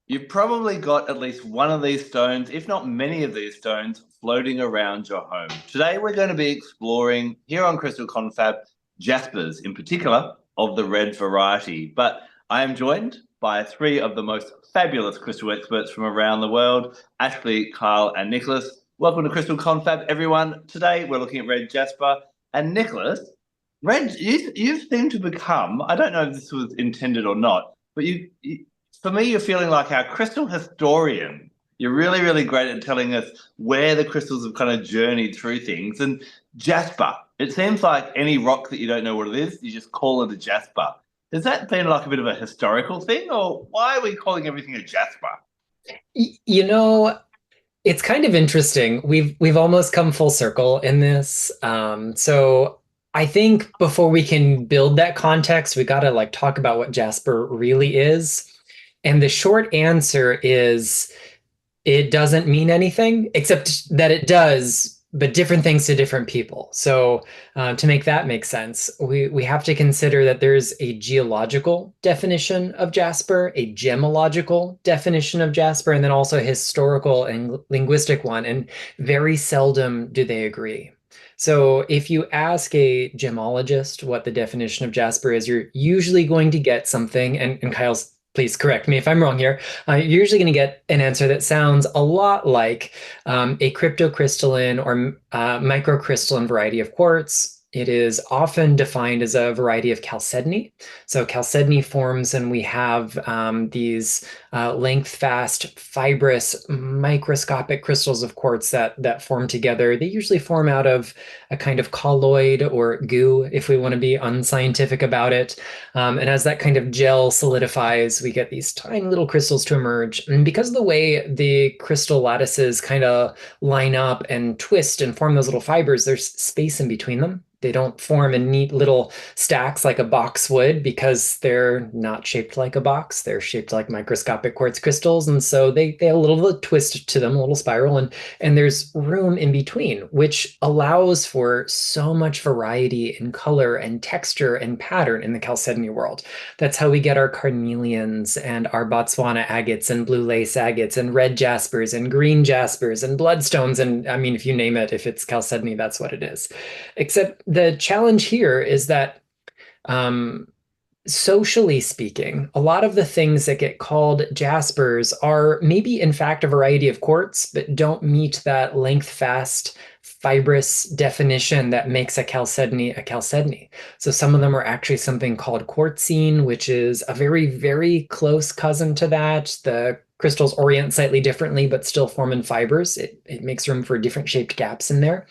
You've probably got at least one of these stones, if not many of these stones, floating around your home. Today, we're going to be exploring here on Crystal Confab Jaspers, in particular, of the red variety. But I am joined by three of the most fabulous crystal experts from around the world: Ashley, Kyle, and Nicholas. Welcome to Crystal Confab, everyone. Today, we're looking at red jasper. And Nicholas, red, you seem to become, I don't know if this was intended or not, but you for me, you're feeling like our crystal historian. You're really, really great at telling us where the crystals have kind of journeyed through things. And Jasper, it seems like any rock that you don't know what it is, you just call it a Jasper. Has that been like a bit of a historical thing, or why are we calling everything a Jasper? You know, it's kind of interesting. We've almost come full circle in this. So I think before we can build that context, we got to like talk about what Jasper really is. And the short answer is it doesn't mean anything, except that it does, but different things to different people. So to make that make sense, we have to consider that there's a geological definition of Jasper, a gemological definition of Jasper, and then also a historical and linguistic one. And very seldom do they agree. So if you ask a gemologist what the definition of Jasper is, you're usually going to get something, and Kyle's please correct me if I'm wrong here. You're usually going to get an answer that sounds a lot like a cryptocrystalline or microcrystalline variety of quartz. It is often defined as a variety of chalcedony. So chalcedony forms, and we have these length-fast, fibrous, microscopic crystals of quartz that form together. They usually form out of a kind of colloid or goo, if we want to be unscientific about it. And as that kind of gel solidifies, we get these tiny little crystals to emerge. And because of the way the crystal lattices kind of line up and twist and form those little fibers, there's space in between them. They don't form in neat little stacks like a box would because they're not shaped like a box. They're shaped like microscopic quartz crystals. And so they have a little bit of twist to them, a little spiral, and there's room in between, which allows for so much variety in color and texture and pattern in the chalcedony world. That's how we get our carnelians and our Botswana agates and blue lace agates and red jaspers and green jaspers and bloodstones. And I mean, if you name it, if it's chalcedony, that's what it is. Except the challenge here is that um, socially speaking, a lot of the things that get called jaspers are maybe in fact a variety of quartz, but don't meet that length fast fibrous definition that makes a chalcedony a chalcedony. So some of them are actually something called quartzine, which is a very, very close cousin to that. The crystals orient slightly differently, but still form in fibers. It makes room for different shaped gaps in there.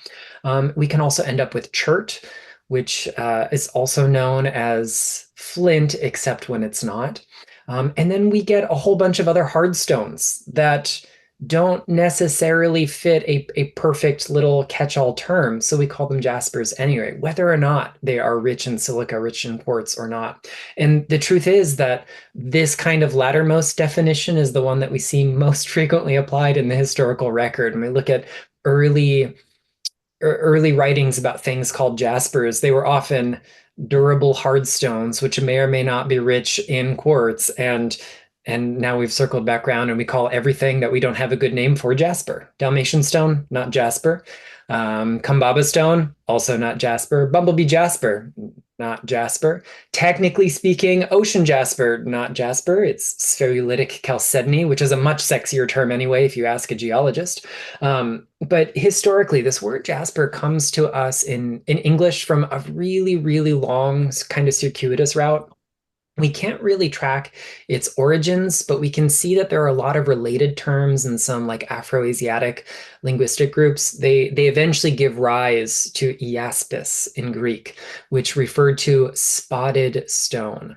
We can also end up with chert, which is also known as flint, except when it's not. And then we get a whole bunch of other hard stones that don't necessarily fit a perfect little catch-all term. So we call them jaspers anyway, whether or not they are rich in silica, rich in quartz or not. And the truth is that this kind of lattermost definition is the one that we see most frequently applied in the historical record. When we look at early early writings about things called jaspers, they were often durable hard stones, which may or may not be rich in quartz. And now we've circled back around and we call everything that we don't have a good name for jasper. Dalmatian stone, not jasper. Kambaba stone, also not jasper. Bumblebee jasper, not jasper. Technically speaking, ocean jasper, not jasper. It's spherulitic chalcedony, which is a much sexier term anyway, if you ask a geologist. But historically, this word jasper comes to us in English from a really, really long, kind of circuitous route. We can't really track its origins, but we can see that there are a lot of related terms in some like Afro-Asiatic linguistic groups. They eventually give rise to iaspis in Greek, which referred to spotted stone.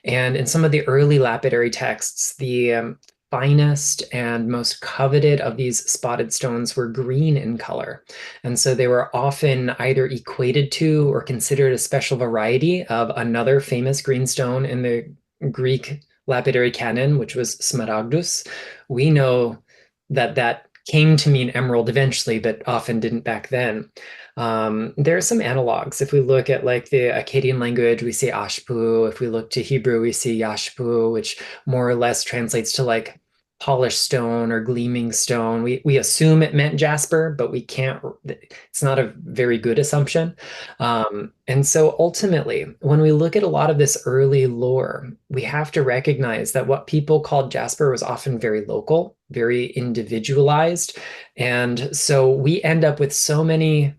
And in some of the early lapidary texts, the finest and most coveted of these spotted stones were green in color. And so they were often either equated to or considered a special variety of another famous green stone in the Greek lapidary canon, which was smaragdus. We know that that came to mean emerald eventually, but often didn't back then. There are some analogs. If we look at like the Akkadian language, we say ashpu. If we look to Hebrew, we see yashpu, which more or less translates to like polished stone or gleaming stone. We assume it meant jasper, but we can't, it's not a very good assumption. And so ultimately, when we look at a lot of this early lore, we have to recognize that what people called jasper was often very local, very individualized. And so we end up with so many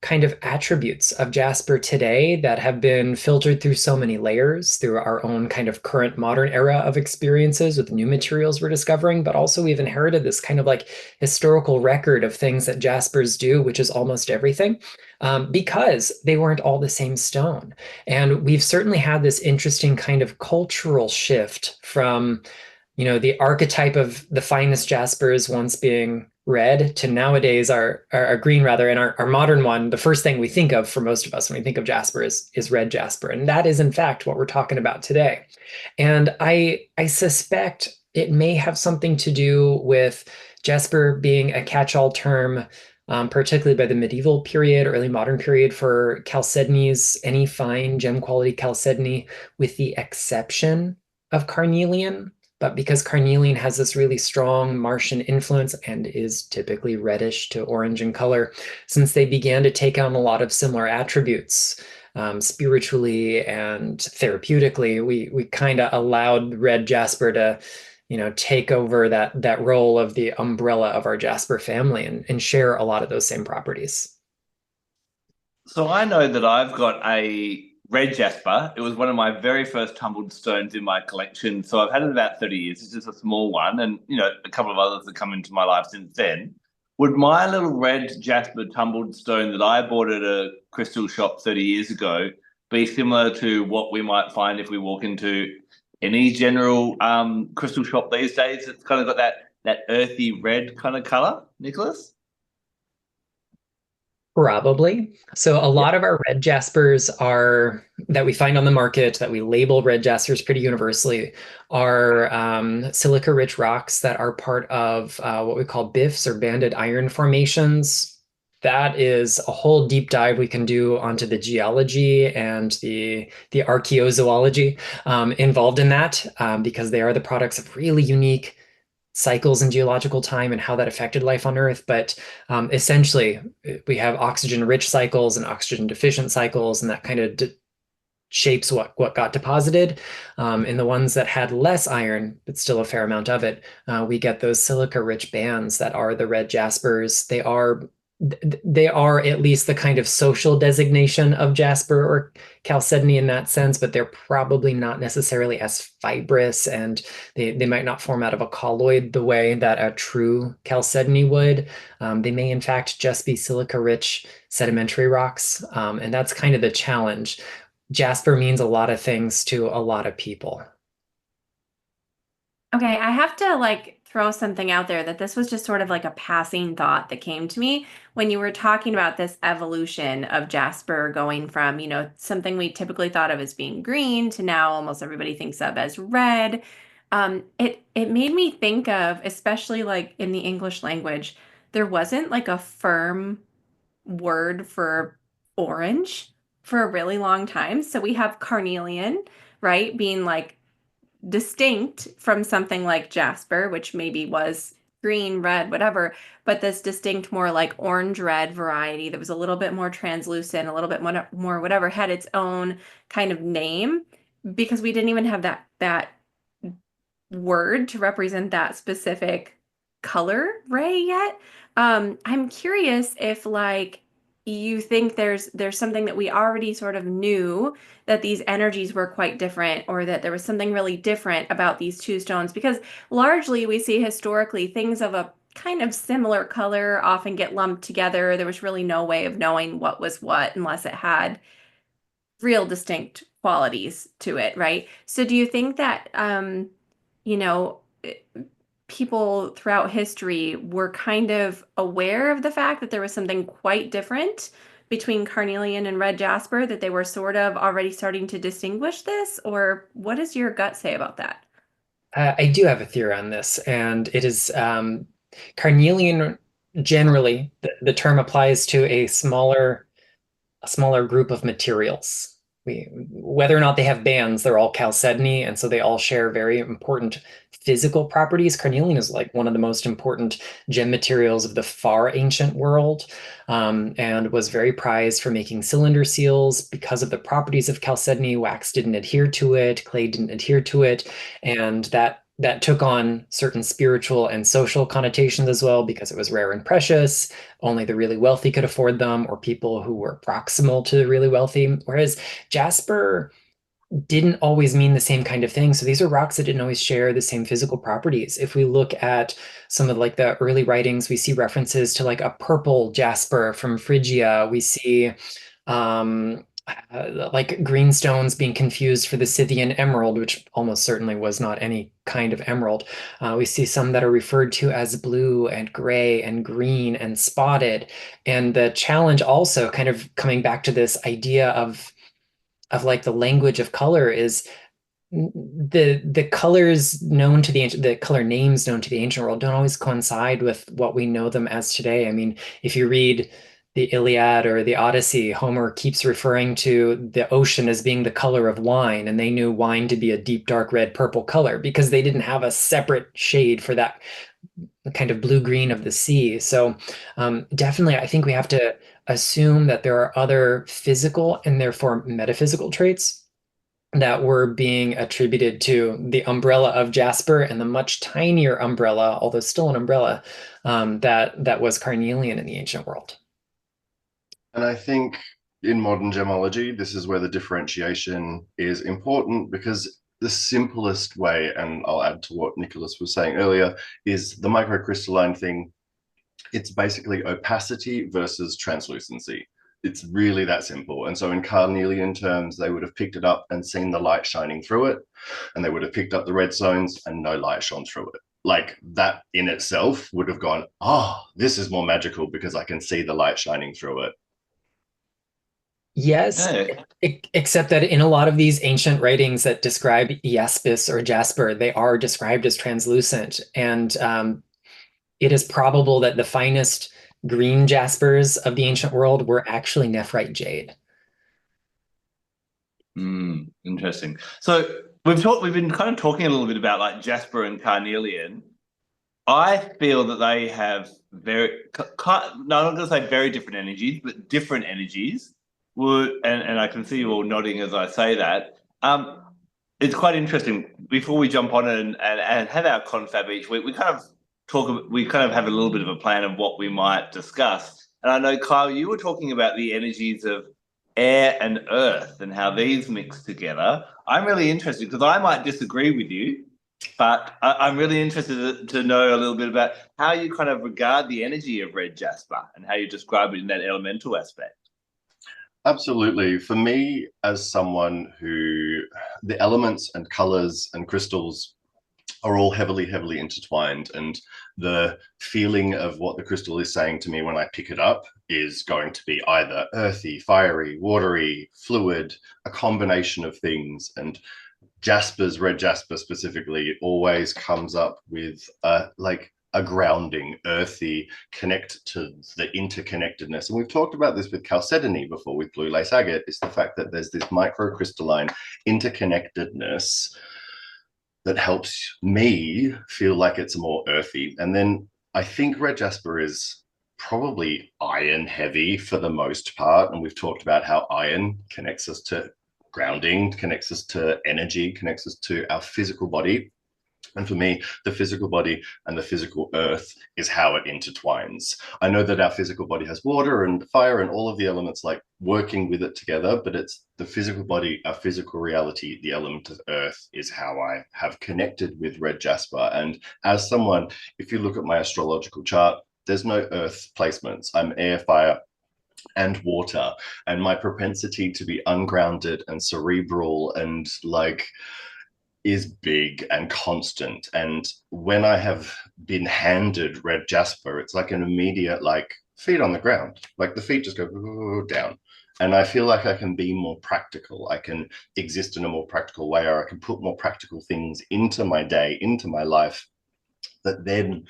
kind of attributes of Jasper today that have been filtered through so many layers through our own kind of current modern era of experiences with new materials we're discovering, but also we've inherited this kind of like historical record of things that Jaspers do, which is almost everything, because they weren't all the same stone. And we've certainly had this interesting kind of cultural shift from the archetype of the finest jaspers once being red to nowadays are green rather. And our modern one, the first thing we think of for most of us when we think of jasper is red jasper. And that is in fact what we're talking about today. And I suspect it may have something to do with jasper being a catch-all term, particularly by the medieval period, early modern period for chalcedonies, any fine gem quality chalcedony, with the exception of carnelian. But because carnelian has this really strong Martian influence and is typically reddish to orange in color, since they began to take on a lot of similar attributes, spiritually and therapeutically, we kind of allowed red jasper to, take over that role of the umbrella of our jasper family and share a lot of those same properties. So I know that I've got a red jasper. It was one of my very first tumbled stones in my collection. So I've had it about 30 years. It's just a small one. And, a couple of others that come into my life since then. Would my little red jasper tumbled stone that I bought at a crystal shop 30 years ago be similar to what we might find if we walk into any general crystal shop these days? It's kind of got that earthy red kind of color, Nicholas? Probably. So a Yeah. lot of our red jaspers are that we find on the market that we label red jaspers pretty universally are silica-rich rocks that are part of what we call BIFs or banded iron formations. That is a whole deep dive we can do onto the geology and the archaeozoology involved in that, because they are the products of really unique cycles in geological time and how that affected life on Earth. But essentially, we have oxygen-rich cycles and oxygen-deficient cycles, and that kind of shapes what got deposited. In the ones that had less iron, but still a fair amount of it, we get those silica-rich bands that are the red jaspers. They are at least the kind of social designation of jasper or chalcedony in that sense, but they're probably not necessarily as fibrous, and they might not form out of a colloid the way that a true chalcedony would. They may in fact just be silica-rich sedimentary rocks, and that's kind of the challenge. Jasper means a lot of things to a lot of people. Okay, I have to like throw something out there that this was just sort of like a passing thought that came to me when you were talking about this evolution of Jasper going from, something we typically thought of as being green to now almost everybody thinks of as red. It made me think of, especially like in the English language, there wasn't like a firm word for orange for a really long time. So we have carnelian, right, being like distinct from something like Jasper, which maybe was green, red, whatever, but this distinct, more like orange red variety that was a little bit more translucent, a little bit more whatever, had its own kind of name because we didn't even have that word to represent that specific color ray yet. I'm curious if like you think there's something that we already sort of knew that these energies were quite different or that there was something really different about these two stones because largely we see historically things of a kind of similar color often get lumped together. There was really no way of knowing what was what unless it had real distinct qualities to it, right? So do you think that you know, people throughout history were kind of aware of the fact that there was something quite different between carnelian and red jasper, that they were sort of already starting to distinguish this? Or what does your gut say about that? I do have a theory on this, and it is carnelian. Generally, the term applies to a smaller group of materials. Whether or not they have bands, they're all chalcedony, and so they all share very important physical properties, carnelian is like one of the most important gem materials of the far ancient world, and was very prized for making cylinder seals because of the properties of chalcedony. Wax didn't adhere to it, clay didn't adhere to it, and that took on certain spiritual and social connotations as well because it was rare and precious. Only the really wealthy could afford them, or people who were proximal to the really wealthy. Whereas jasper didn't always mean the same kind of thing. So these are rocks that didn't always share the same physical properties. If we look at some of like the early writings, we see references to like a purple jasper from Phrygia. We see like greenstones being confused for the Scythian emerald, which almost certainly was not any kind of emerald. We see some that are referred to as blue and gray and green and spotted. And the challenge also, kind of coming back to this idea of like the language of color, is the colors known to the ancient, the color names known to the ancient world don't always coincide with what we know them as today. I mean, if you read the Iliad or the Odyssey, Homer keeps referring to the ocean as being the color of wine, and they knew wine to be a deep, dark red, purple color because they didn't have a separate shade for that kind of blue-green of the sea. So definitely, I think we have to assume that there are other physical and therefore metaphysical traits that were being attributed to the umbrella of Jasper and the much tinier umbrella, although still an umbrella, that was carnelian in the ancient world. And I think in modern gemology, this is where the differentiation is important, because the simplest way, and I'll add to what Nicholas was saying earlier, is the microcrystalline thing. It's basically opacity versus translucency. It's really that simple. And so in carnelian terms, they would have picked it up and seen the light shining through it, and they would have picked up the red stones and no light shone through it. Like that in itself would have gone, oh, this is more magical because I can see the light shining through it. Yes, except that in a lot of these ancient writings that describe Jaspis or Jasper, they are described as translucent. And it is probable that the finest green jaspers of the ancient world were actually nephrite jade. Interesting. So we've been kind of talking a little bit about like Jasper and carnelian. I feel that they have no, I'm not going to say very different energies, but different energies. And I can see you all nodding as I say that. It's quite interesting. Before we jump on and have our confab each week, we kind of have a little bit of a plan of what we might discuss. And I know, Kyle, you were talking about the energies of air and earth and how these mix together. I'm really interested because I might disagree with you, but I'm really interested to know a little bit about how you kind of regard the energy of red jasper and how you describe it in that elemental aspect. Absolutely. For me, as someone who the elements and colors and crystals are all heavily, heavily intertwined, and the feeling of what the crystal is saying to me when I pick it up is going to be either earthy, fiery, watery, fluid, a combination of things. And Jasper's, red jasper specifically, always comes up with like a grounding, earthy, connect to the interconnectedness. And we've talked about this with chalcedony before, with blue lace agate, is the fact that there's this microcrystalline interconnectedness that helps me feel like it's more earthy. And then I think red jasper is probably iron heavy for the most part. And we've talked about how iron connects us to grounding, connects us to energy, connects us to our physical body. And for me, the physical body and the physical earth is how it intertwines. I know that our physical body has water and fire and all of the elements like working with it together, but it's the physical body, our physical reality, the element of earth is how I have connected with red jasper. And as someone, if you look at my astrological chart, there's no earth placements. I'm air, fire, and water. And my propensity to be ungrounded and cerebral and like is big and constant. And when I have been handed red jasper, it's like an immediate like feet on the ground, like the feet just go down. And I feel like I can be more practical. I can exist in a more practical way, or I can put more practical things into my day, into my life, that then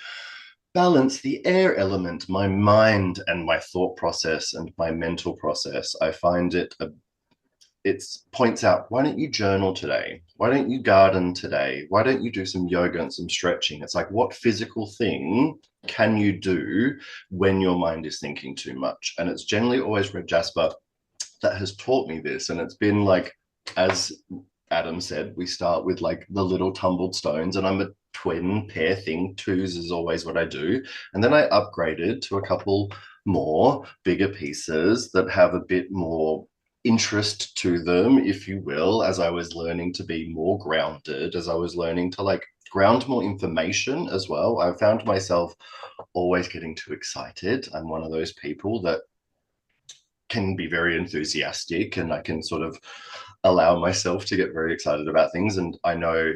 balance the air element, my mind and my thought process and my mental process. I find it it's points out, why don't you journal today? Why don't you garden today? Why don't you do some yoga and some stretching? It's like, what physical thing can you do when your mind is thinking too much? And it's generally always red jasper that has taught me this. And it's been like, as Adam said, we start with like the little tumbled stones, and I'm a twin pair thing. Twos is always what I do. And then I upgraded to a couple more bigger pieces that have a bit more interest to them, if you will, as I was learning to be more grounded, as I was learning to like ground more information as well. I found myself always getting too excited. I'm one of those people that can be very enthusiastic, and I can sort of allow myself to get very excited about things. And I know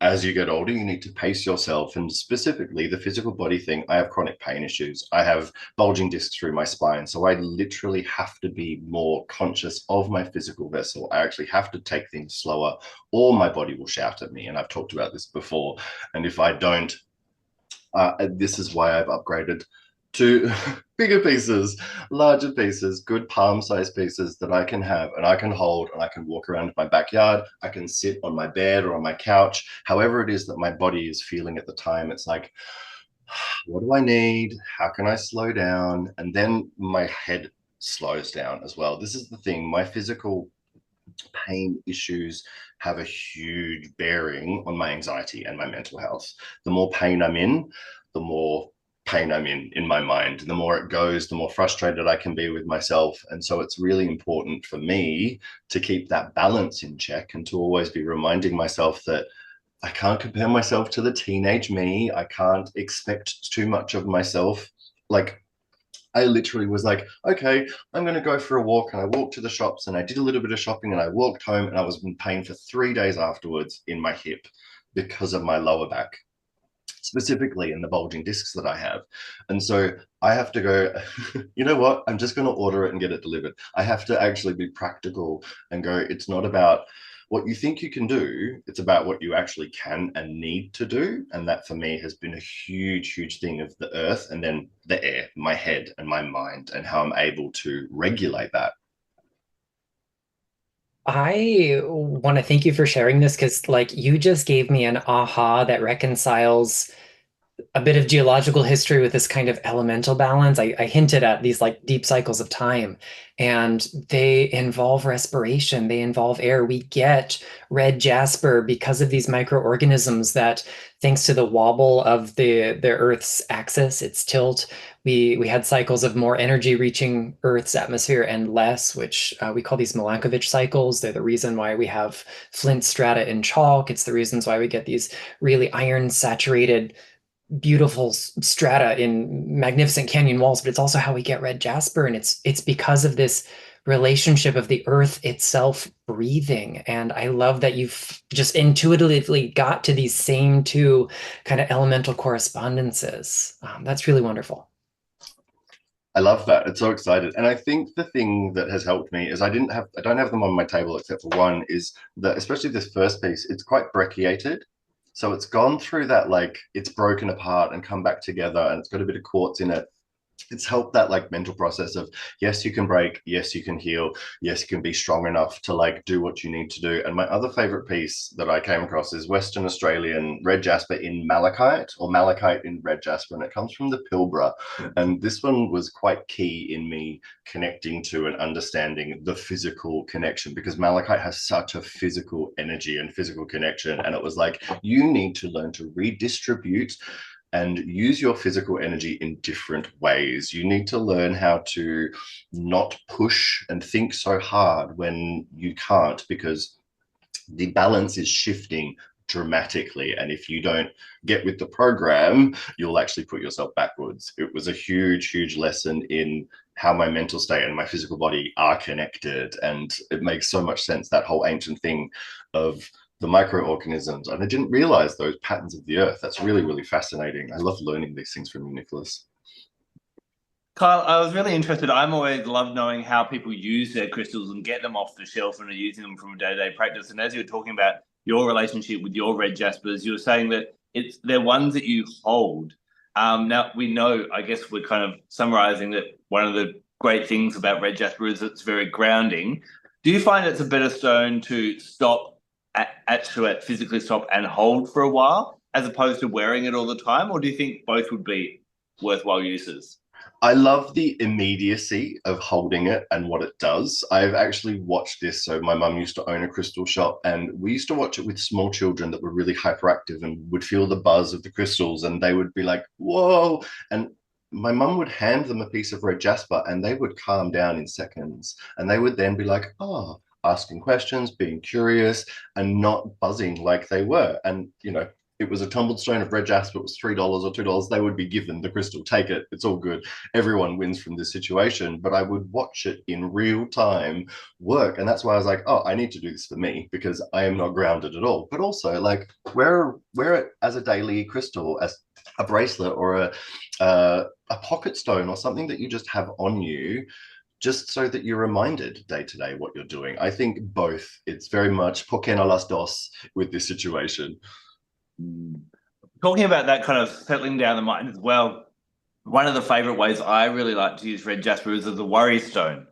as you get older, you need to pace yourself. And specifically the physical body thing, I have chronic pain issues. I have bulging discs through my spine. So I literally have to be more conscious of my physical vessel. I actually have to take things slower, or my body will shout at me. And I've talked about this before. And if I don't, this is why I've upgraded to bigger pieces, larger pieces, good palm-sized pieces that I can have and I can hold, and I can walk around my backyard. I can sit on my bed or on my couch, however it is that my body is feeling at the time. It's like, what do I need? How can I slow down? And then my head slows down as well. This is the thing. My physical pain issues have a huge bearing on my anxiety and my mental health. The more pain I'm in, the more pain I'm in my mind. The more it goes, the more frustrated I can be with myself. And so it's really important for me to keep that balance in check, and to always be reminding myself that I can't compare myself to the teenage me. I can't expect too much of myself. Like, I literally was like, okay, I'm going to go for a walk. And I walked to the shops and I did a little bit of shopping, and I walked home, and I was in pain for 3 days afterwards in my hip because of my lower back, specifically in the bulging discs that I have. And so I have to go, you know what? I'm just going to order it and get it delivered. I have to actually be practical and go, it's not about what you think you can do. It's about what you actually can and need to do. And that for me has been a huge, huge thing of the earth, and then the air, my head and my mind, and how I'm able to regulate that. I want to thank you for sharing this, because like you just gave me an aha that reconciles a bit of geological history with this kind of elemental balance. I hinted at these like deep cycles of time, and they involve respiration, they involve air. We get red jasper because of these microorganisms that, thanks to the wobble of the Earth's axis, its tilt, we had cycles of more energy reaching Earth's atmosphere and less, which we call these Milankovitch cycles. They're the reason why we have flint strata in chalk. It's the reasons why we get these really iron saturated beautiful strata in magnificent canyon walls, but it's also how we get red jasper. And it's because of this relationship of the earth itself breathing. And I love that you've just intuitively got to these same two kind of elemental correspondences. That's really wonderful. I love that. It's so excited. And I think the thing that has helped me is I don't have them on my table, except for one, is that especially this first piece, it's quite brecciated. So it's gone through that, like it's broken apart and come back together, and it's got a bit of quartz in it. It's helped that like mental process of, yes, you can break, yes, you can heal, yes, you can be strong enough to like do what you need to do. And my other favorite piece that I came across is Western Australian red jasper in malachite, or malachite in red jasper, and it comes from the Pilbara. And this one was quite key in me connecting to and understanding the physical connection, because malachite has such a physical energy and physical connection. And it was like, you need to learn to redistribute and use your physical energy in different ways. You need to learn how to not push and think so hard when you can't, because the balance is shifting dramatically. And if you don't get with the program, you'll actually put yourself backwards. It was a huge, huge lesson in how my mental state and my physical body are connected. And it makes so much sense, that whole ancient thing of the microorganisms. And I didn't realize those patterns of the earth. That's really, really fascinating. I love learning these things from you, Nicholas. Kyle, I was really interested. I'm always love knowing how people use their crystals and get them off the shelf and are using them from a day-to-day practice. And as you were talking about your relationship with your red jaspers, you were saying that they're ones that you hold. Now we know, I guess we're kind of summarizing that one of the great things about red jasper is it's very grounding. Do you find it's a better stone to stop actually physically stop and hold for a while as opposed to wearing it all the time, or do you think both would be worthwhile uses? I love the immediacy of holding it and what it does. I've actually watched this. So my mum used to own a crystal shop, and we used to watch it with small children that were really hyperactive and would feel the buzz of the crystals, and they would be like, whoa. And my mum would hand them a piece of red jasper and they would calm down in seconds. And they would then be like, oh, asking questions, being curious, and not buzzing like they were. And, you know, it was a tumbled stone of red jasper, it was $3 or $2, they would be given the crystal, take it, it's all good. Everyone wins from this situation. But I would watch it in real time work. And that's why I was like, oh, I need to do this for me because I am not grounded at all. But also, like, wear it as a daily crystal, as a bracelet or a pocket stone or something that you just have on you, just so that you're reminded day to day what you're doing. I think both. It's very much por qué no las dos with this situation. Talking about that kind of settling down the mind as well, one of the favorite ways I really like to use red jasper is as a worry stone.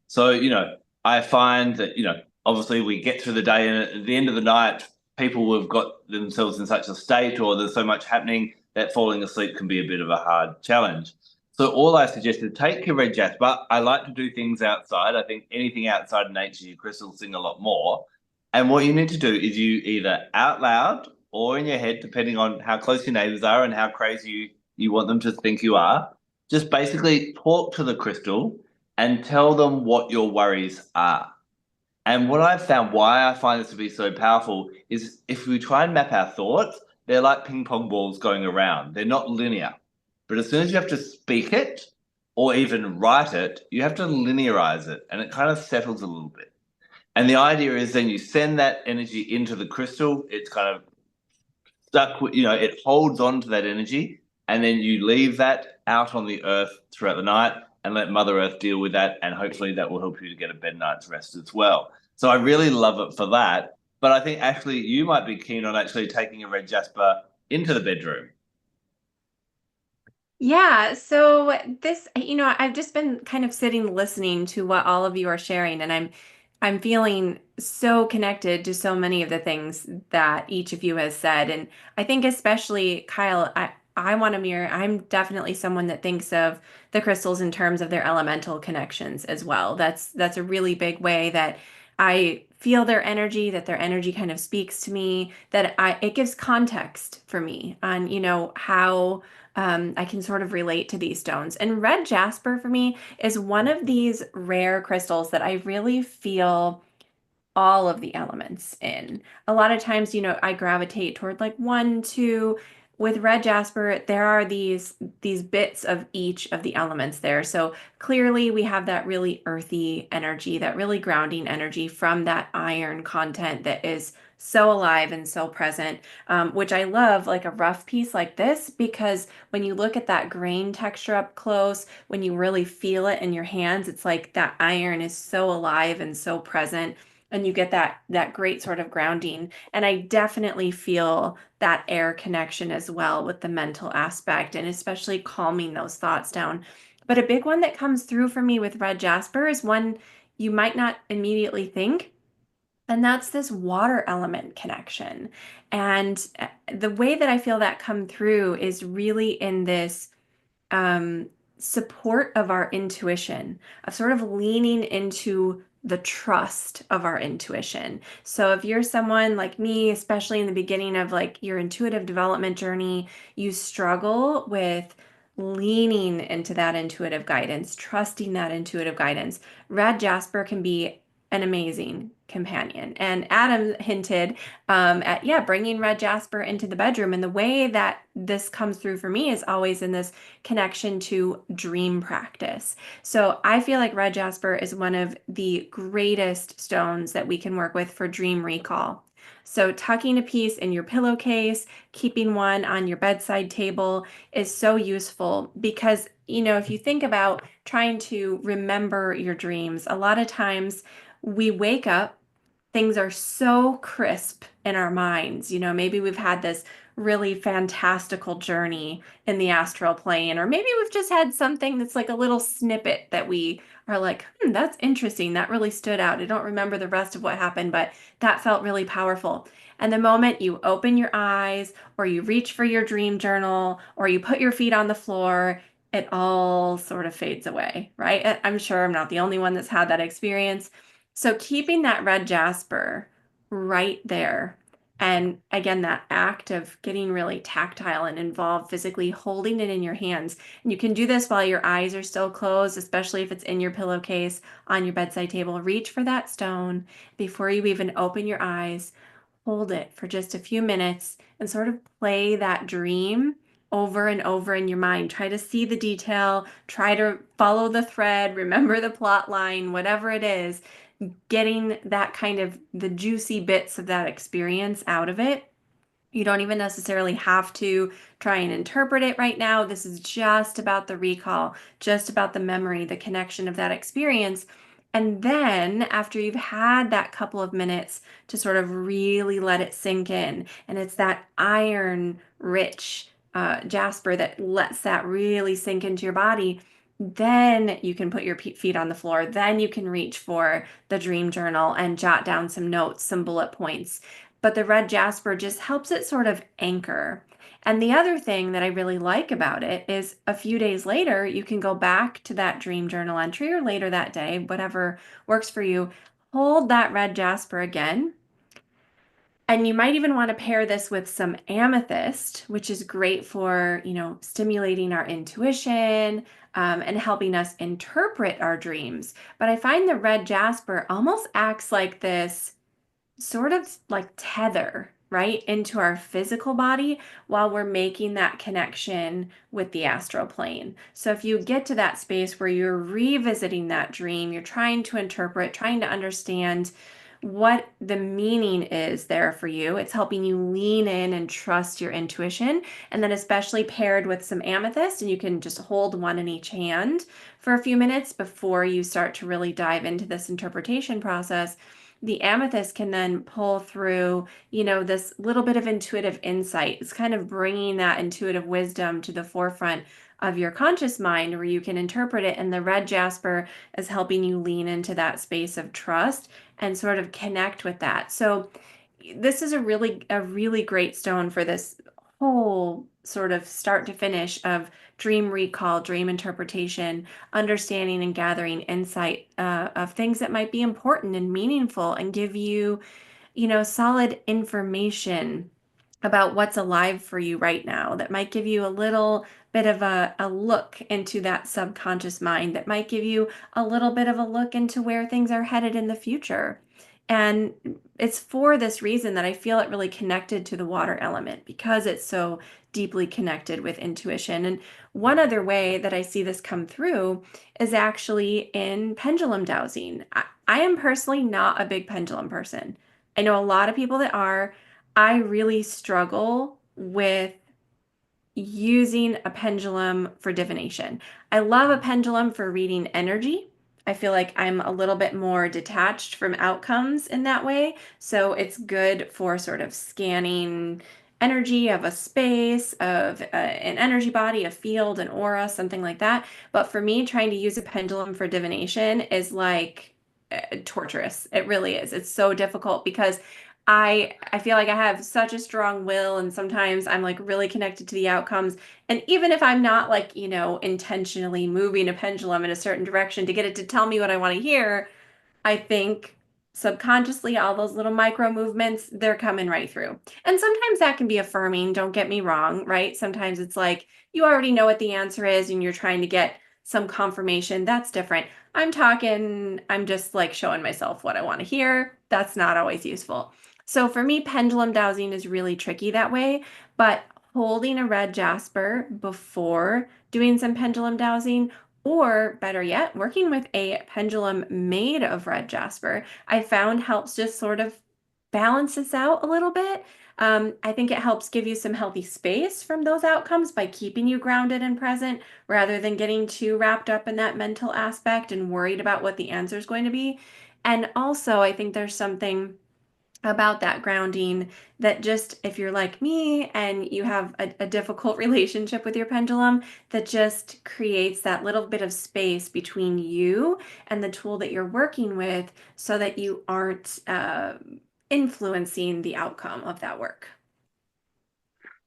So, you know, I find that, you know, obviously we get through the day and at the end of the night, people have got themselves in such a state or there's so much happening that falling asleep can be a bit of a hard challenge. So all I suggest is take your red jasper. I like to do things outside. I think anything outside nature, your crystals sing a lot more. And what you need to do is you either out loud or in your head, depending on how close your neighbors are and how crazy you want them to think you are, just basically talk to the crystal and tell them what your worries are. And what I've found, why I find this to be so powerful, is if we try and map our thoughts, they're like ping pong balls going around. They're not linear. But as soon as you have to speak it or even write it, you have to linearize it and it kind of settles a little bit. And the idea is then you send that energy into the crystal, it's kind of stuck, you know, it holds on to that energy, and then you leave that out on the earth throughout the night and let Mother Earth deal with that. And hopefully that will help you to get a bed night's rest as well. So I really love it for that. But I think actually you might be keen on actually taking a red jasper into the bedroom. Yeah, so this, I've just been kind of sitting listening to what all of you are sharing, and I'm feeling so connected to so many of the things that each of you has said. And I think especially Kyle, I want to mirror, I'm definitely someone that thinks of the crystals in terms of their elemental connections as well. That's a really big way that I feel their energy, that their energy kind of speaks to me, that it gives context for me on, how I can sort of relate to these stones. And red jasper for me is one of these rare crystals that I really feel all of the elements in. A lot of times, I gravitate toward like one, two. With red jasper, there are these bits of each of the elements there. So clearly we have that really earthy energy, that really grounding energy from that iron content that is so alive and so present, which I love, like a rough piece like this, because when you look at that grain texture up close, when you really feel it in your hands, it's like that iron is so alive and so present, and you get that great sort of grounding. And I definitely feel that air connection as well with the mental aspect, and especially calming those thoughts down. But a big one that comes through for me with red jasper is one you might not immediately think, and that's this water element connection. And the way that I feel that come through is really in this support of our intuition, of sort of leaning into the trust of our intuition. So if you're someone like me, especially in the beginning of like your intuitive development journey, you struggle with leaning into that intuitive guidance, trusting that intuitive guidance, red jasper can be an amazing companion. And Adam hinted at bringing red jasper into the bedroom, and the way that this comes through for me is always in this connection to dream practice. So I feel like red jasper is one of the greatest stones that we can work with for dream recall. So tucking a piece in your pillowcase, keeping one on your bedside table is so useful because, if you think about trying to remember your dreams, a lot of times we wake up, things are so crisp in our minds. Maybe we've had this really fantastical journey in the astral plane. Or maybe we've just had something that's like a little snippet that we are like, that's interesting. That really stood out. I don't remember the rest of what happened, but that felt really powerful. And the moment you open your eyes, or you reach for your dream journal, or you put your feet on the floor, it all sort of fades away, right? I'm sure I'm not the only one that's had that experience. So keeping that red jasper right there, and again, that act of getting really tactile and involved, physically holding it in your hands. And you can do this while your eyes are still closed, especially if it's in your pillowcase on your bedside table. Reach for that stone before you even open your eyes. Hold it for just a few minutes and sort of play that dream over and over in your mind. Try to see the detail, try to follow the thread, remember the plot line, whatever it is, getting that kind of the juicy bits of that experience out of it. You don't even necessarily have to try and interpret it right now. This is just about the recall, just about the memory, the connection of that experience. And then after you've had that couple of minutes to sort of really let it sink in, and it's that iron rich jasper that lets that really sink into your body, then you can put your feet on the floor. Then you can reach for the dream journal and jot down some notes, some bullet points. But the red jasper just helps it sort of anchor. And the other thing that I really like about it is a few days later, you can go back to that dream journal entry, or later that day, whatever works for you. Hold that red jasper again. And you might even want to pair this with some amethyst, which is great for, stimulating our intuition, and helping us interpret our dreams. But I find the red jasper almost acts like this sort of like tether, right, into our physical body while we're making that connection with the astral plane. So if you get to that space where you're revisiting that dream, you're trying to interpret, trying to understand what the meaning is there for you, it's helping you lean in and trust your intuition. And then especially paired with some amethyst, and you can just hold one in each hand for a few minutes before you start to really dive into this interpretation process. The amethyst can then pull through, this little bit of intuitive insight. It's kind of bringing that intuitive wisdom to the forefront of your conscious mind where you can interpret it. And the red jasper is helping you lean into that space of trust and sort of connect with that. So this is a really great stone for this whole sort of start to finish of dream recall, dream interpretation, understanding and gathering insight of things that might be important and meaningful and give you, solid information about what's alive for you right now, that might give you a little bit of a look into that subconscious mind, that might give you a little bit of a look into where things are headed in the future. And it's for this reason that I feel it really connected to the water element, because it's so deeply connected with intuition. And one other way that I see this come through is actually in pendulum dowsing. I am personally not a big pendulum person. I know a lot of people that are. I really struggle with using a pendulum for divination. I love a pendulum for reading energy. I feel like I'm a little bit more detached from outcomes in that way. So it's good for sort of scanning energy of a space, of an energy body, a field, an aura, something like that. But for me, trying to use a pendulum for divination is like torturous. It really is. It's so difficult because I feel like I have such a strong will, and sometimes I'm like really connected to the outcomes. And even if I'm not like, intentionally moving a pendulum in a certain direction to get it to tell me what I want to hear, I think subconsciously all those little micro movements, they're coming right through. And sometimes that can be affirming, don't get me wrong, right? Sometimes it's like you already know what the answer is and you're trying to get some confirmation. That's different. I'm just like showing myself what I want to hear. That's not always useful. So for me, pendulum dowsing is really tricky that way, but holding a red jasper before doing some pendulum dowsing, or better yet, working with a pendulum made of red jasper, I found helps just sort of balance this out a little bit. I think it helps give you some healthy space from those outcomes by keeping you grounded and present rather than getting too wrapped up in that mental aspect and worried about what the answer is going to be. And also, I think there's something about that grounding that just, if you're like me and you have a difficult relationship with your pendulum, that just creates that little bit of space between you and the tool that you're working with so that you aren't influencing the outcome of that work.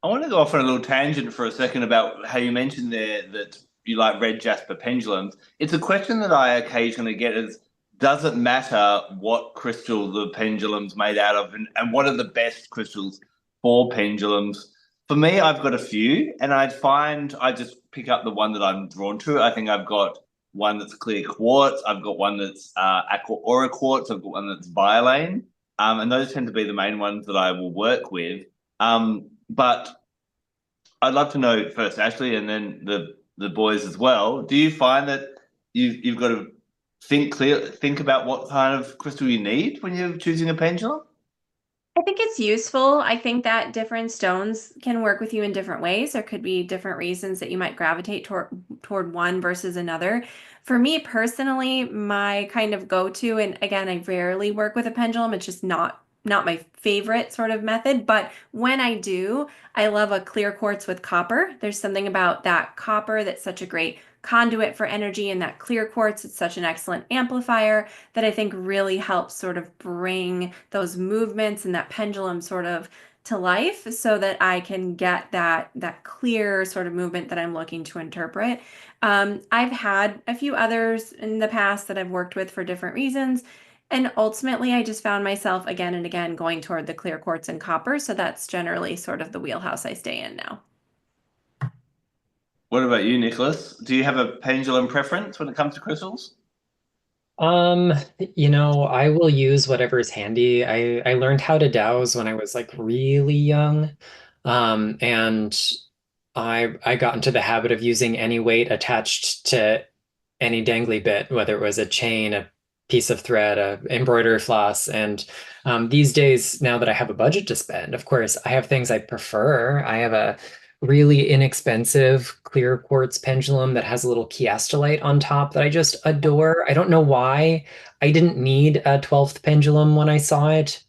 I want to go off on a little tangent for a second about how you mentioned there that you like red jasper pendulums. It's a question that I occasionally get is, does it matter what crystal the pendulum's made out of, and what are the best crystals for pendulums? For me, I've got a few, and I find I just pick up the one that I'm drawn to. I think I've got one that's clear quartz. I've got one that's aqua aura quartz. I've got one that's violane. And those tend to be the main ones that I will work with. But I'd love to know first, Ashley, and then the boys as well. Do you find that you've got to think about what kind of crystal you need when you're choosing a pendulum? I think it's useful. I think that different stones can work with you in different ways. There could be different reasons that you might gravitate toward one versus another. For me personally, my kind of go-to, and again, I rarely work with a pendulum. It's just not my favorite sort of method, but when I do, I love a clear quartz with copper. There's something about that copper that's such a great conduit for energy, and that clear quartz, it's such an excellent amplifier that I think really helps sort of bring those movements and that pendulum sort of to life so that I can get that clear sort of movement that I'm looking to interpret. I've had a few others in the past that I've worked with for different reasons. And ultimately, I just found myself again and again going toward the clear quartz and copper. So that's generally sort of the wheelhouse I stay in now. What about you, Nicholas? Do you have a pendulum preference when it comes to crystals? I will use whatever's handy. I learned how to dowse when I was like really young. And I got into the habit of using any weight attached to any dangly bit, whether it was a chain, a piece of thread, a embroidery floss. And these days, now that I have a budget to spend, of course, I have things I prefer. I have a really inexpensive clear quartz pendulum that has a little chiastolite on top that I just adore. I don't know why I didn't need a 12th pendulum when I saw it,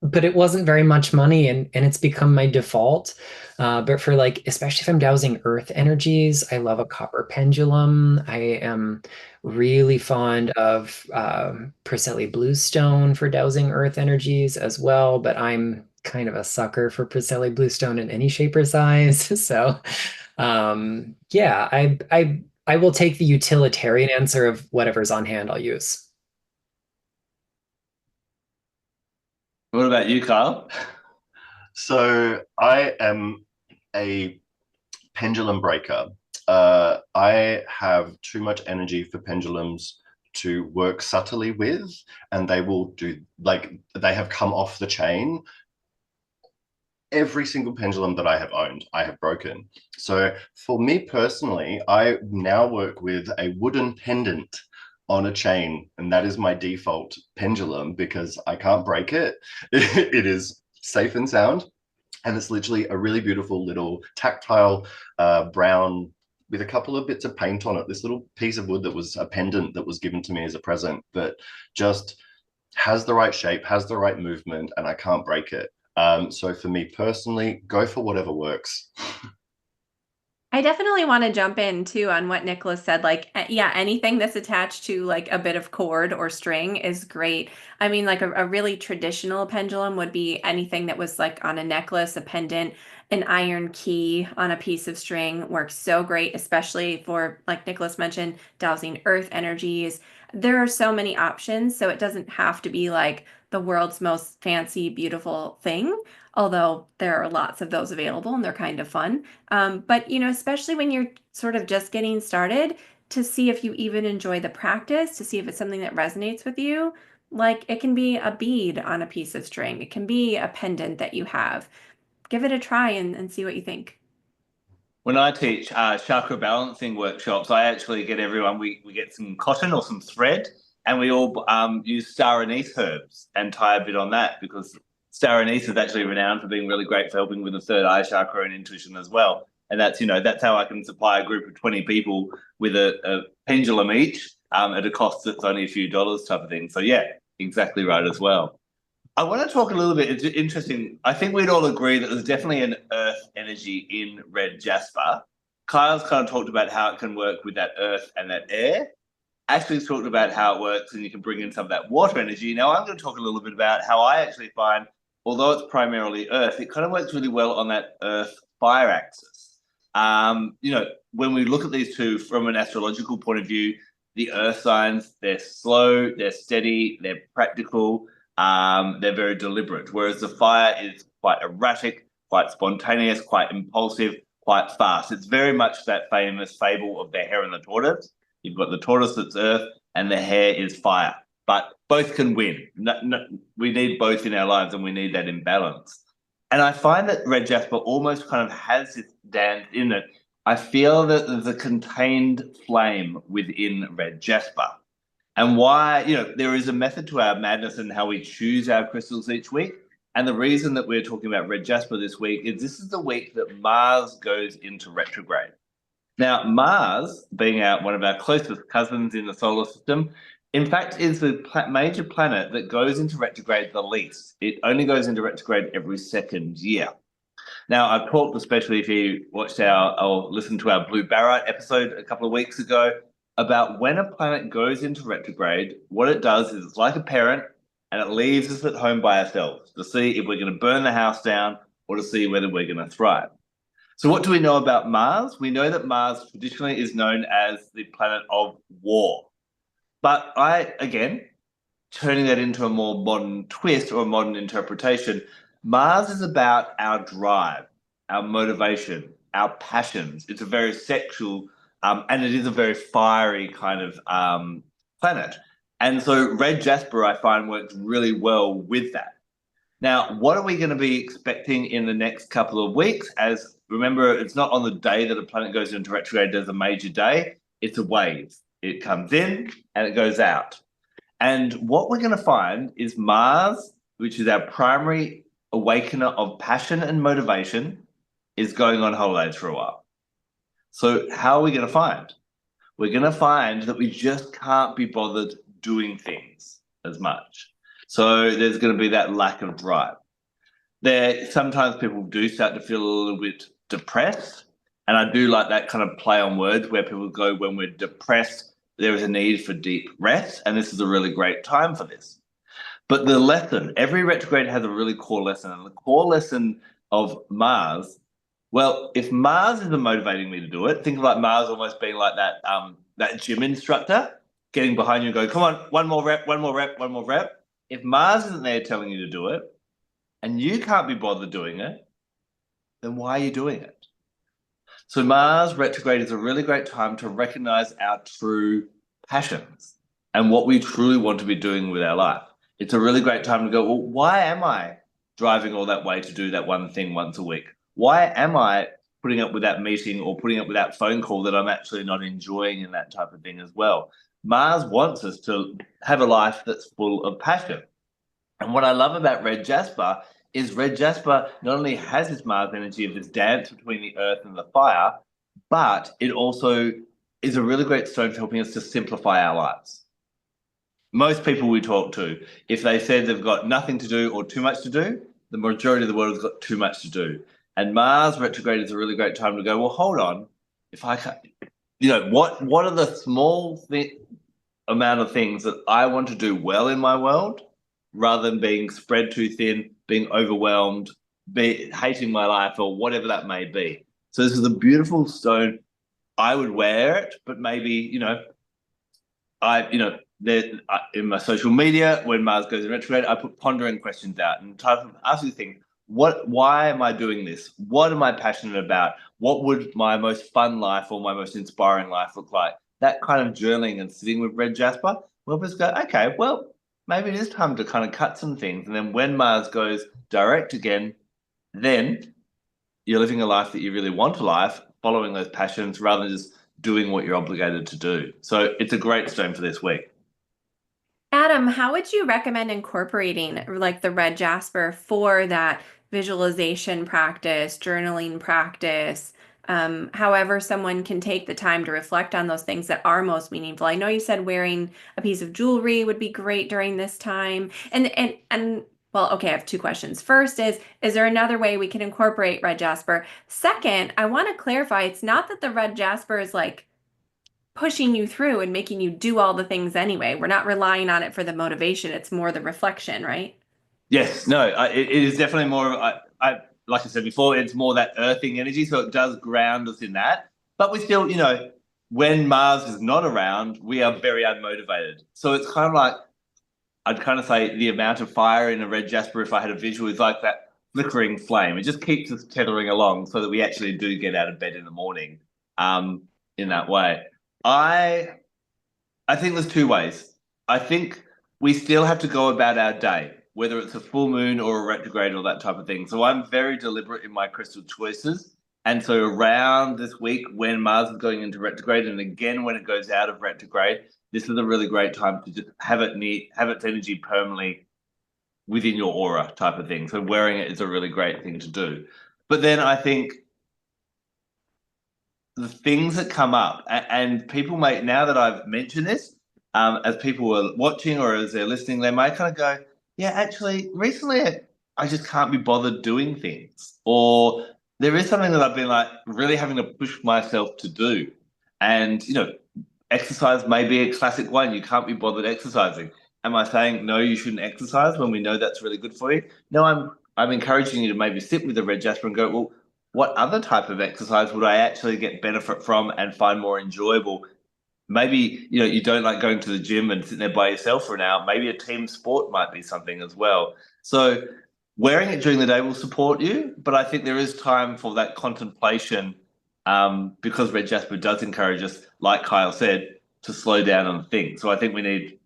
but it wasn't very much money, and it's become my default. But for like, especially if I'm dowsing earth energies, I love a copper pendulum. I am really fond of Priscilla Bluestone for dowsing earth energies as well, but I'm kind of a sucker for Priscilla Bluestone in any shape or size. So yeah, I will take the utilitarian answer of whatever's on hand I'll use. What about you, Kyle? So I am a pendulum breaker. I have too much energy for pendulums to work subtly with, and they will do, like, they have come off the chain. Every single pendulum that I have owned, I have broken. So for me personally, I now work with a wooden pendant on a chain, and that is my default pendulum because I can't break it. It is safe and sound, and it's literally a really beautiful little tactile brown with a couple of bits of paint on it. This little piece of wood that was a pendant that was given to me as a present, that just has the right shape, has the right movement, and I can't break it. So for me personally, go for whatever works. I definitely want to jump in too on what Nicholas said. Like, yeah, anything that's attached to like a bit of cord or string is great. I mean, like a really traditional pendulum would be anything that was like on a necklace, a pendant, an iron key on a piece of string works so great, especially for, like Nicholas mentioned, dowsing earth energies. There are so many options, so it doesn't have to be like the world's most fancy, beautiful thing, although there are lots of those available and they're kind of fun. But especially when you're sort of just getting started, to see if you even enjoy the practice, to see if it's something that resonates with you. Like it can be a bead on a piece of string. It can be a pendant that you have. Give it a try and see what you think. When I teach chakra balancing workshops, I actually get everyone, we get some cotton or some thread, and we all use star anise herbs and tie a bit on that, because star anise is actually renowned for being really great for helping with the third eye chakra and intuition as well. And that's how I can supply a group of 20 people with a pendulum each at a cost that's only a few dollars type of thing. So yeah, exactly right as well. I want to talk a little bit. It's interesting. I think we'd all agree that there's definitely an earth energy in red jasper. Kyle's kind of talked about how it can work with that earth and that air. Ashley's talked about how it works and you can bring in some of that water energy. Now I'm going to talk a little bit about how I actually find, although it's primarily earth, it kind of works really well on that earth fire axis. When we look at these two from an astrological point of view, the earth signs, they're slow, they're steady, they're practical, they're very deliberate, whereas the fire is quite erratic, quite spontaneous, quite impulsive, quite fast. It's very much that famous fable of the hare and the tortoise. You've got the tortoise that's earth and the hare is fire, but both can win. We need both in our lives and we need that in balance. And I find that red jasper almost kind of has this dance in it. I feel that there's a contained flame within red jasper. And why, there is a method to our madness and how we choose our crystals each week. And the reason that we're talking about red jasper this week is this is the week that Mars goes into retrograde. Now, Mars, being one of our closest cousins in the solar system, in fact, is the major planet that goes into retrograde the least. It only goes into retrograde every second year. Now, I've talked, especially if you watched or listened to our Blue Barralet episode a couple of weeks ago, about when a planet goes into retrograde, what it does is it's like a parent and it leaves us at home by ourselves to see if we're going to burn the house down or to see whether we're going to thrive. So what do we know about Mars? We know that Mars traditionally is known as the planet of war. But again, turning that into a more modern twist or a modern interpretation, Mars is about our drive, our motivation, our passions. It's a very sexual, and it is a very fiery kind of planet. And so red jasper, I find, works really well with that. Now, what are we going to be expecting in the next couple of weeks? As remember, it's not on the day that a planet goes into retrograde, there's a major day. It's a wave. It comes in and it goes out. And what we're going to find is Mars, which is our primary awakener of passion and motivation, is going on holidays for a while. So how are we going to find? We're going to find that we just can't be bothered doing things as much. So there's going to be that lack of drive. Sometimes people do start to feel a little bit depressed. And I do like that kind of play on words where people go, when we're depressed, there is a need for deep rest. And this is a really great time for this. But the lesson, every retrograde has a really core lesson. And the core lesson of Mars, well, if Mars isn't motivating me to do it, think about Mars almost being like that gym instructor getting behind you and going, come on, one more rep, one more rep, one more rep. If Mars isn't there telling you to do it and you can't be bothered doing it, then why are you doing it? So Mars retrograde is a really great time to recognize our true passions and what we truly want to be doing with our life. It's a really great time to go, well, why am I driving all that way to do that one thing once a week? Why am I putting up with that meeting or putting up with that phone call that I'm actually not enjoying and that type of thing as well? Mars wants us to have a life that's full of passion. And what I love about red jasper is red jasper not only has this Mars energy of this dance between the earth and the fire, but it also is a really great stone for helping us to simplify our lives. Most people we talk to, if they said they've got nothing to do or too much to do, the majority of the world has got too much to do. And Mars retrograde is a really great time to go, well, hold on, if I can't, what are the small amount of things that I want to do well in my world, rather than being spread too thin, being overwhelmed, hating my life, or whatever that may be. So this is a beautiful stone. I would wear it, but maybe, in my social media, when Mars goes in retrograde, I put pondering questions out and type of asking things. Why am I doing this? What am I passionate about? What would my most fun life or my most inspiring life look like? That kind of journaling and sitting with red jasper, we'll just go, okay, well, maybe it is time to kind of cut some things. And then when Mars goes direct again, then you're living a life that you really want to life, following those passions rather than just doing what you're obligated to do. So it's a great stone for this week. Adam, how would you recommend incorporating like the red jasper for that visualization practice, journaling practice? However, someone can take the time to reflect on those things that are most meaningful. I know you said wearing a piece of jewelry would be great during this time, and well, okay, I have two questions. First is there another way we can incorporate red jasper? Second, I want to clarify, it's not that the red jasper is like pushing you through and making you do all the things anyway. We're not relying on it for the motivation. It's more the reflection, right? Yes, no, it is definitely more. Like I said before, it's more that earthing energy, so it does ground us in that. But we still, when Mars is not around, we are very unmotivated. So it's kind of like I'd kind of say the amount of fire in a red jasper, if I had a visual, is like that flickering flame. It just keeps us tethering along, so that we actually do get out of bed in the morning. In that way, I I think there's two ways. I think we still have to go about our day, whether it's a full moon or a retrograde or that type of thing. So I'm very deliberate in my crystal choices. And so around this week, when Mars is going into retrograde, and again when it goes out of retrograde, this is a really great time to just have its energy permanently within your aura type of thing. So wearing it is a really great thing to do. But then I think the things that come up, and people may, now that I've mentioned this, as people are watching or as they're listening, they may kind of go, yeah, actually, recently I just can't be bothered doing things. Or there is something that I've been like really having to push myself to do. And, exercise may be a classic one. You can't be bothered exercising. Am I saying no, you shouldn't exercise when we know that's really good for you? No, I'm encouraging you to maybe sit with the red jasper and go, well, what other type of exercise would I actually get benefit from and find more enjoyable? Maybe, you don't like going to the gym and sitting there by yourself for an hour. Maybe a team sport might be something as well. So wearing it during the day will support you, but I think there is time for that contemplation, because red jasper does encourage us, like Kyle said, to slow down and think. So I think we need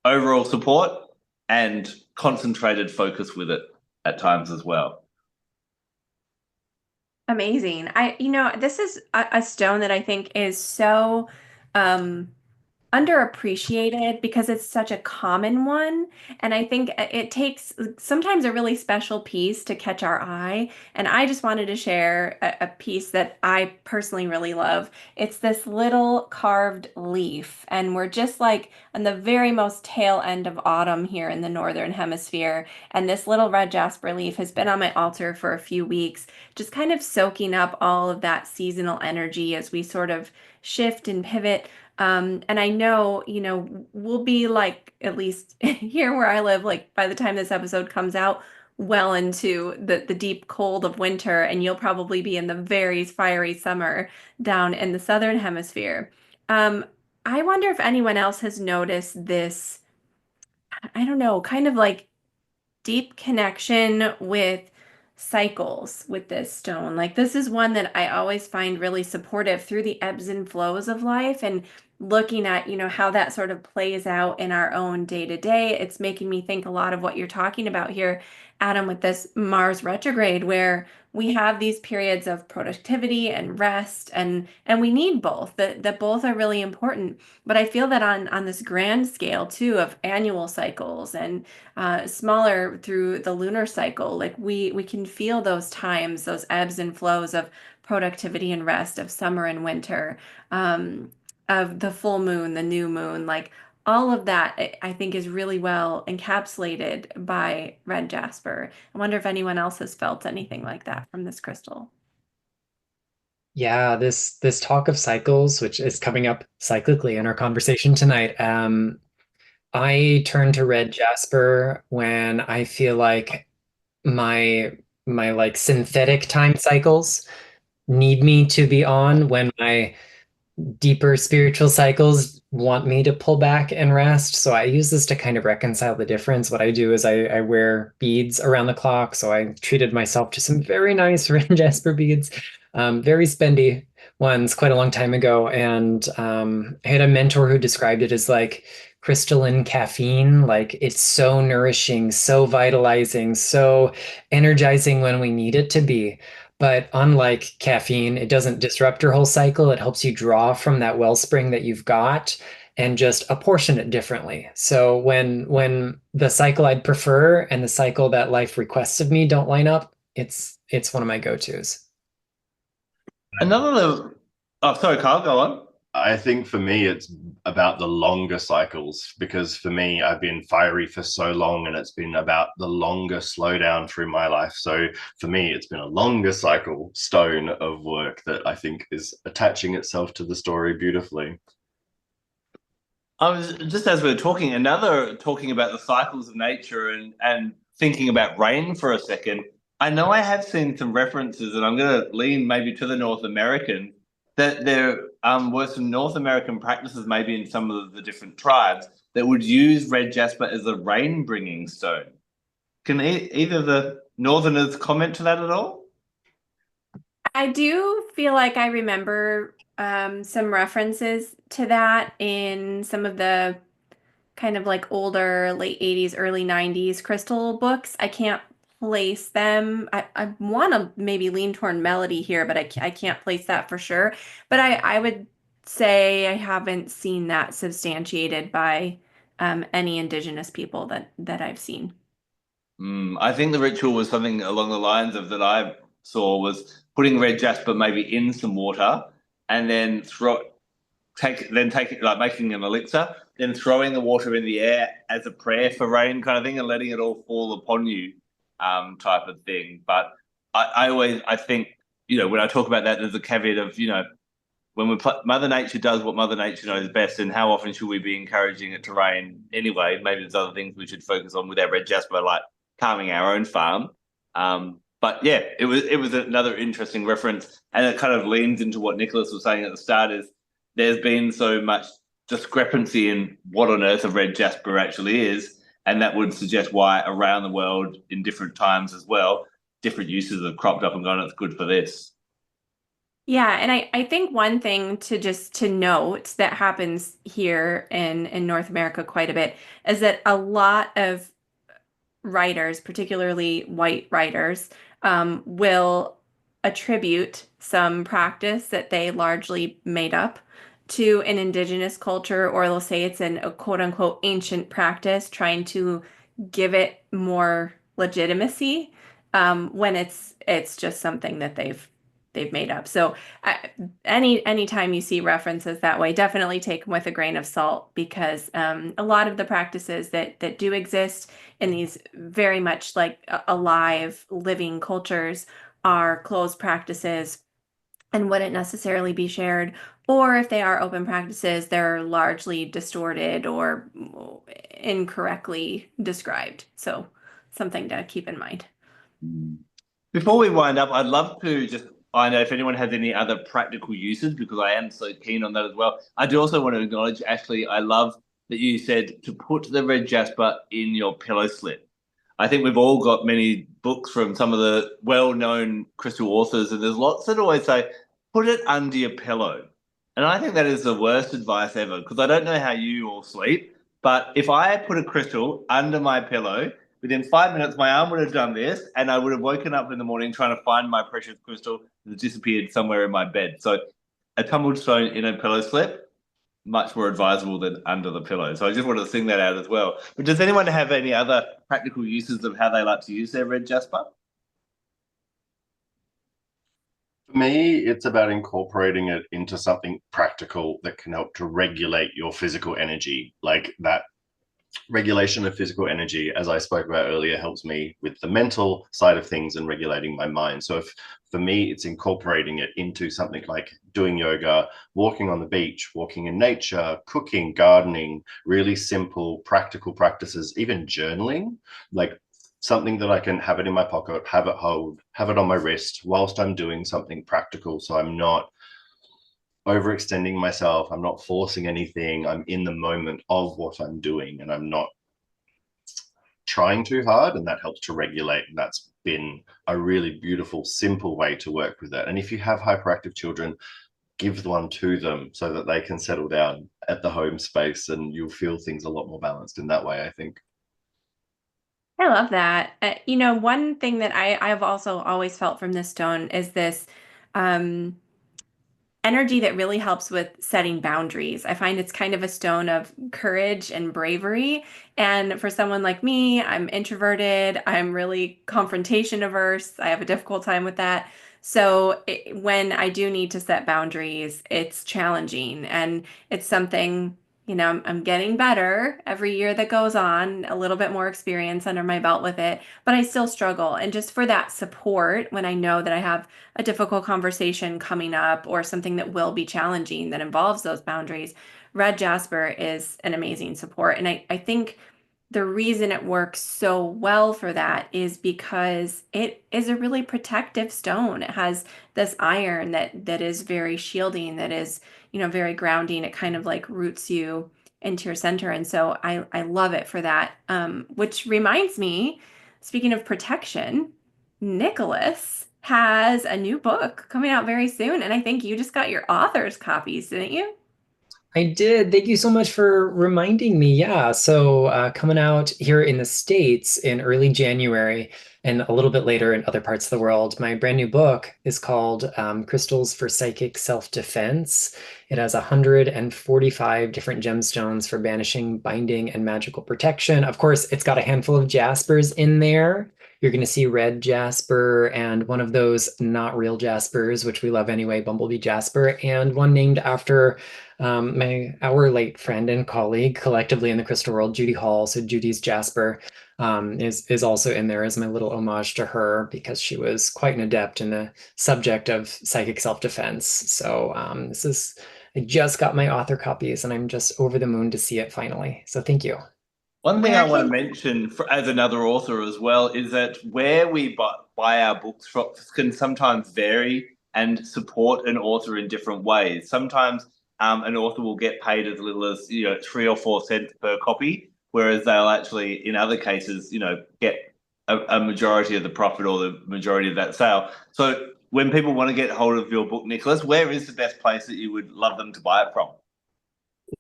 overall support and concentrated focus with it at times as well. Amazing. This is a stone that I think is so um underappreciated because it's such a common one. And I think it takes sometimes a really special piece to catch our eye. And I just wanted to share a piece that I personally really love. It's this little carved leaf. And we're just like on the very most tail end of autumn here in the Northern Hemisphere. And this little red jasper leaf has been on my altar for a few weeks, just kind of soaking up all of that seasonal energy as we sort of shift and pivot. And I know, we'll be like, at least here where I live, like by the time this episode comes out, well into the deep cold of winter, and you'll probably be in the very fiery summer down in the southern hemisphere. I wonder if anyone else has noticed this, I don't know, kind of like deep connection with cycles with this stone. Like this is one that I always find really supportive through the ebbs and flows of life, and looking at, how that sort of plays out in our own day to day. It's making me think a lot of what you're talking about here, Adam, with this Mars retrograde, where we have these periods of productivity and rest, and we need both. That both are really important. But I feel that on this grand scale too, of annual cycles and smaller through the lunar cycle, like we can feel those times, those ebbs and flows of productivity and rest, of summer and winter, of the full moon, the new moon, like all of that I think is really well encapsulated by red jasper. I wonder if anyone else has felt anything like that from this crystal. Yeah, this talk of cycles, which is coming up cyclically in our conversation tonight. I turn to red jasper when I feel like my like synthetic time cycles need me to be on, when my deeper spiritual cycles want me to pull back and rest. So I use this to kind of reconcile the difference. What I do is I wear beads around the clock. So I treated myself to some very nice red jasper beads, very spendy ones quite a long time ago. And I had a mentor who described it as like crystalline caffeine. Like it's so nourishing, so vitalizing, so energizing when we need it to be. But unlike caffeine, it doesn't disrupt your whole cycle. It helps you draw from that wellspring that you've got and just apportion it differently. So when the cycle I'd prefer and the cycle that life requests of me don't line up, it's one of my go-tos. Another little, oh, sorry, Kyle, go on. I think for me, it's about the longer cycles because for me, I've been fiery for so long and it's been about the longer slowdown through my life. So for me, it's been a longer cycle stone of work that I think is attaching itself to the story beautifully. I was just as we were talking, another talking about the cycles of nature and thinking about rain for a second. I know I have seen some references, and I'm going to lean maybe to the North American, that there were some North American practices, maybe in some of the different tribes, that would use red jasper as a rain bringing stone. Can either of the Northerners comment to that at all? I do feel like I remember some references to that in some of the kind of like older late 80s, early 90s crystal books. I can't place them. I want to maybe lean toward melody here, but I can't place that for sure. But I would say I haven't seen that substantiated by any indigenous people that I've seen. I think the ritual was something along the lines of that I saw was putting red jasper maybe in some water and then take it like making an elixir, then throwing the water in the air as a prayer for rain kind of thing and letting it all fall upon you, type of thing. But I think, when I talk about that, there's a caveat of, when Mother Nature does what Mother Nature knows best, and how often should we be encouraging it to rain anyway? Maybe there's other things we should focus on with our red jasper, like calming our own farm. But yeah, it was another interesting reference, and it kind of leans into what Nicholas was saying at the start. Is there's been so much discrepancy in what on earth a red jasper actually is, and that would suggest why around the world in different times as well, different uses have cropped up and gone, it's good for this. Yeah, and I think one thing to note that happens here in North America quite a bit is that a lot of writers, particularly white writers, will attribute some practice that they largely made up to an indigenous culture, or they'll say it's a quote unquote ancient practice, trying to give it more legitimacy when it's just something that they've made up. So anytime you see references that way, definitely take them with a grain of salt because a lot of the practices that do exist in these very much like alive, living cultures are closed practices and wouldn't necessarily be shared. Or if they are open practices, they're largely distorted or incorrectly described. So something to keep in mind. Before we wind up, I'd love to just find out if anyone has any other practical uses because I am so keen on that as well. I do also want to acknowledge, Ashley, I love that you said to put the red jasper in your pillow slip. I think we've all got many books from some of the well-known crystal authors, and there's lots that always say, put it under your pillow. And I think that is the worst advice ever because I don't know how you all sleep, but if I put a crystal under my pillow, within 5 minutes, my arm would have done this, and I would have woken up in the morning trying to find my precious crystal that disappeared somewhere in my bed. So, a tumbled stone in a pillow slip, much more advisable than under the pillow. So, I just wanted to sing that out as well. But does anyone have any other practical uses of how they like to use their red jasper? For me, it's about incorporating it into something practical that can help to regulate your physical energy. Like that regulation of physical energy, as I spoke about earlier, helps me with the mental side of things and regulating my mind. So if for me, it's incorporating it into something like doing yoga, walking on the beach, walking in nature, cooking, gardening, really simple, practical practices, even journaling, like something that I can have it in my pocket, have it hold, have it on my wrist whilst I'm doing something practical. So I'm not overextending myself. I'm not forcing anything. I'm in the moment of what I'm doing and I'm not trying too hard. And that helps to regulate. And that's been a really beautiful, simple way to work with it. And if you have hyperactive children, give one to them so that they can settle down at the home space and you'll feel things a lot more balanced in that way, I think. I love that. One thing that I've also always felt from this stone is this um, energy that really helps with setting boundaries. I find it's kind of a stone of courage and bravery. And for someone like me, I'm introverted, I'm really confrontation averse, I have a difficult time with that. So when I do need to set boundaries, it's challenging, and it's something, I'm getting better every year that goes on, a little bit more experience under my belt with it, but I still struggle. And just for that support, when I know that I have a difficult conversation coming up or something that will be challenging that involves those boundaries, Red Jasper is an amazing support. And I think the reason it works so well for that is because it is a really protective stone. It has this iron that is very shielding, that is, very grounding. It kind of like roots you into your center. And so I love it for that. Which reminds me, speaking of protection, Nicholas has a new book coming out very soon. And I think you just got your author's copies, didn't you? I did. Thank you so much for reminding me. Yeah. So coming out here in the States in early January and a little bit later in other parts of the world, my brand new book is called Crystals for Psychic Self-Defense. It has 145 different gemstones for banishing, binding, and magical protection. Of course, it's got a handful of jaspers in there. You're going to see red jasper and one of those not real jaspers, which we love anyway, bumblebee jasper, and one named after our late friend and colleague collectively in the crystal world, Judy Hall. So Judy's Jasper is also in there as my little homage to her because she was quite an adept in the subject of psychic self-defense. So I just got my author copies and I'm just over the moon to see it finally. So thank you. One thing I want to mention as another author as well is that where we buy our books from can sometimes vary and support an author in different ways. Sometimes an author will get paid as little as 3 or 4 cents per copy, whereas they'll actually, in other cases, get a majority of the profit or the majority of that sale. So when people want to get hold of your book, Nicholas, where is the best place that you would love them to buy it from?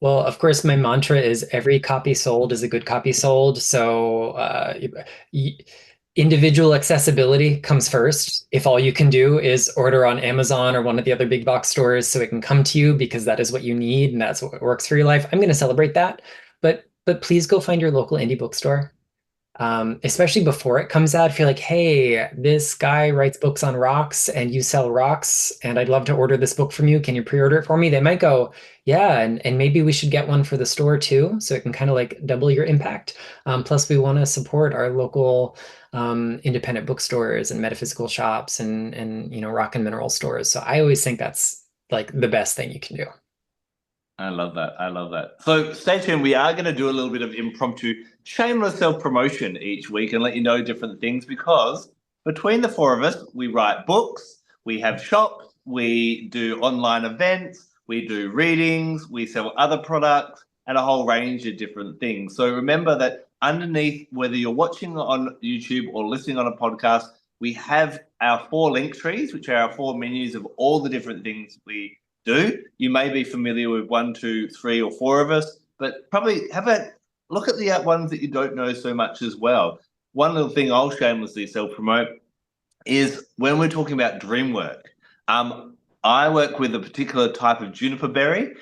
Well, of course, my mantra is every copy sold is a good copy sold. So individual accessibility comes first. If all you can do is order on Amazon or one of the other big box stores so it can come to you because that is what you need and that's what works for your life, I'm going to celebrate that. But please go find your local indie bookstore. Especially before it comes out, if you're like, hey, this guy writes books on rocks and you sell rocks and I'd love to order this book from you. Can you pre-order it for me? They might go, yeah, and maybe we should get one for the store too. So it can kind of like double your impact. Plus we want to support our local independent bookstores and metaphysical shops and rock and mineral stores. So I always think that's like the best thing you can do. I love that. I love that. So stay tuned. We are going to do a little bit of impromptu, shameless self-promotion each week and let you know different things because between the 4 of us, we write books, we have shops, we do online events, we do readings, we sell other products and a whole range of different things. So remember that underneath, whether you're watching on YouTube or listening on a podcast, we have our 4 link trees, which are our 4 menus of all the different things we do. You may be familiar with 1, 2, 3, or 4 of us, but probably have a look at the ones that you don't know so much as well. One little thing I'll shamelessly self-promote is when we're talking about dream work. I work with a particular type of juniper berry,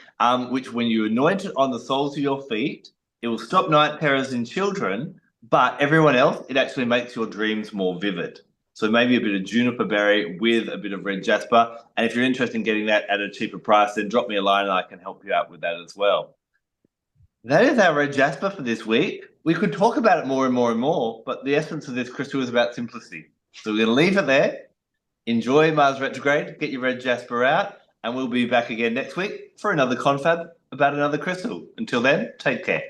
which when you anoint it on the soles of your feet, it will stop night terrors in children, but everyone else, it actually makes your dreams more vivid. So maybe a bit of juniper berry with a bit of red jasper. And if you're interested in getting that at a cheaper price, then drop me a line and I can help you out with that as well. That is our red jasper for this week. We could talk about it more and more and more, but the essence of this crystal is about simplicity. So we're going to leave it there. Enjoy Mars retrograde, get your red jasper out, and we'll be back again next week for another confab about another crystal. Until then, take care.